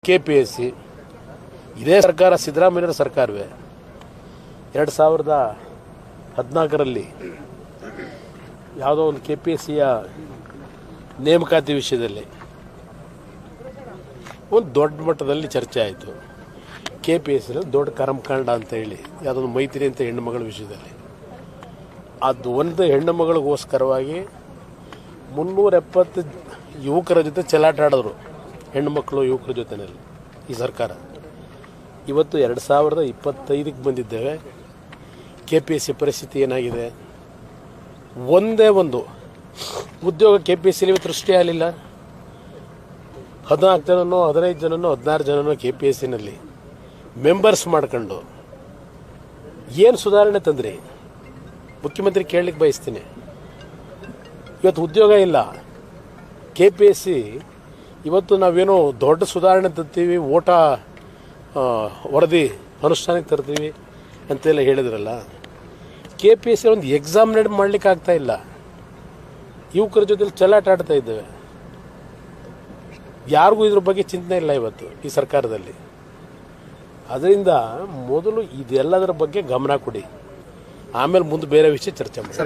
KPSC ಇದೇ ಸರ್ಕಾರ, ಸಿದ್ದರಾಮಯ್ಯರ ಸರ್ಕಾರವೇ 2014ರಲ್ಲಿ ಯಾವುದೋ ಒಂದು KPSCಯ ನೇಮಕಾತಿ ವಿಷಯದಲ್ಲಿ ಒಂದು ದೊಡ್ಡ ಮಟ್ಟದಲ್ಲಿ ಚರ್ಚೆ ಆಯಿತು. KPSCನಲ್ಲಿ ದೊಡ್ಡ ಕರ್ಮಕಾಂಡ ಅಂತ ಹೇಳಿ ಯಾವುದೊಂದು ಮೈತ್ರಿ ಅಂತ ಹೆಣ್ಣು ಮಗಳ ವಿಷಯದಲ್ಲಿ, ಅದು ಒಂದು ಹೆಣ್ಣು ಮಗಳಿಗೋಸ್ಕರವಾಗಿ 370 ಯುವಕರ ಜೊತೆ ಚೆಲ್ಲಾಟ ಆಡಿದ್ರು, ಹೆಣ್ಣು ಮಕ್ಕಳು ಯುವಕರ ಜೊತೆಯಲ್ಲಿ ಈ ಸರ್ಕಾರ. ಇವತ್ತು 2025ಕ್ಕೆ ಬಂದಿದ್ದೇವೆ. KPSC ಪರಿಸ್ಥಿತಿ ಏನಾಗಿದೆ? ಒಂದೇ ಒಂದು ಉದ್ಯೋಗ KPSCಲಿ ಇವತ್ತು ಸೃಷ್ಟಿ ಆಗಲಿಲ್ಲ. 14 ಜನನೋ 15 ಜನನೋ 16 ಜನನೋ KPSCನಲ್ಲಿ ಮೆಂಬರ್ಸ್ ಮಾಡ್ಕೊಂಡು ಏನು ಸುಧಾರಣೆ ತಂದ್ರಿ? ಮುಖ್ಯಮಂತ್ರಿ ಕೇಳಲಿಕ್ಕೆ ಬಯಸ್ತೀನಿ. ಇವತ್ತು ಉದ್ಯೋಗ ಇಲ್ಲ. KPSC ಇವತ್ತು ನಾವೇನೋ ದೊಡ್ಡ ಸುಧಾರಣೆ ತರ್ತೀವಿ, ಓಟ ವರದಿ ಅನುಷ್ಠಾನಕ್ಕೆ ತರ್ತೀವಿ ಅಂತೆಲ್ಲ ಹೇಳಿದ್ರಲ್ಲ, KPSC ಒಂದು ಎಕ್ಸಾಮ್ ಮಾಡಲಿಕ್ಕೆ ಆಗ್ತಾ ಇಲ್ಲ. ಯುವಕರ ಜೊತೆಲಿ ಚೆಲ್ಲಾಟ ಆಡ್ತಾ ಇದ್ದೇವೆ. ಯಾರಿಗೂ ಇದ್ರ ಬಗ್ಗೆ ಚಿಂತನೆ ಇಲ್ಲ ಇವತ್ತು ಈ ಸರ್ಕಾರದಲ್ಲಿ. ಅದರಿಂದ ಮೊದಲು ಇದೆಲ್ಲದರ ಬಗ್ಗೆ ಗಮನ ಕೊಡಿ, ಆಮೇಲೆ ಮುಂದೆ ಬೇರೆ ವಿಷಯ ಚರ್ಚೆ ಮಾಡಿ.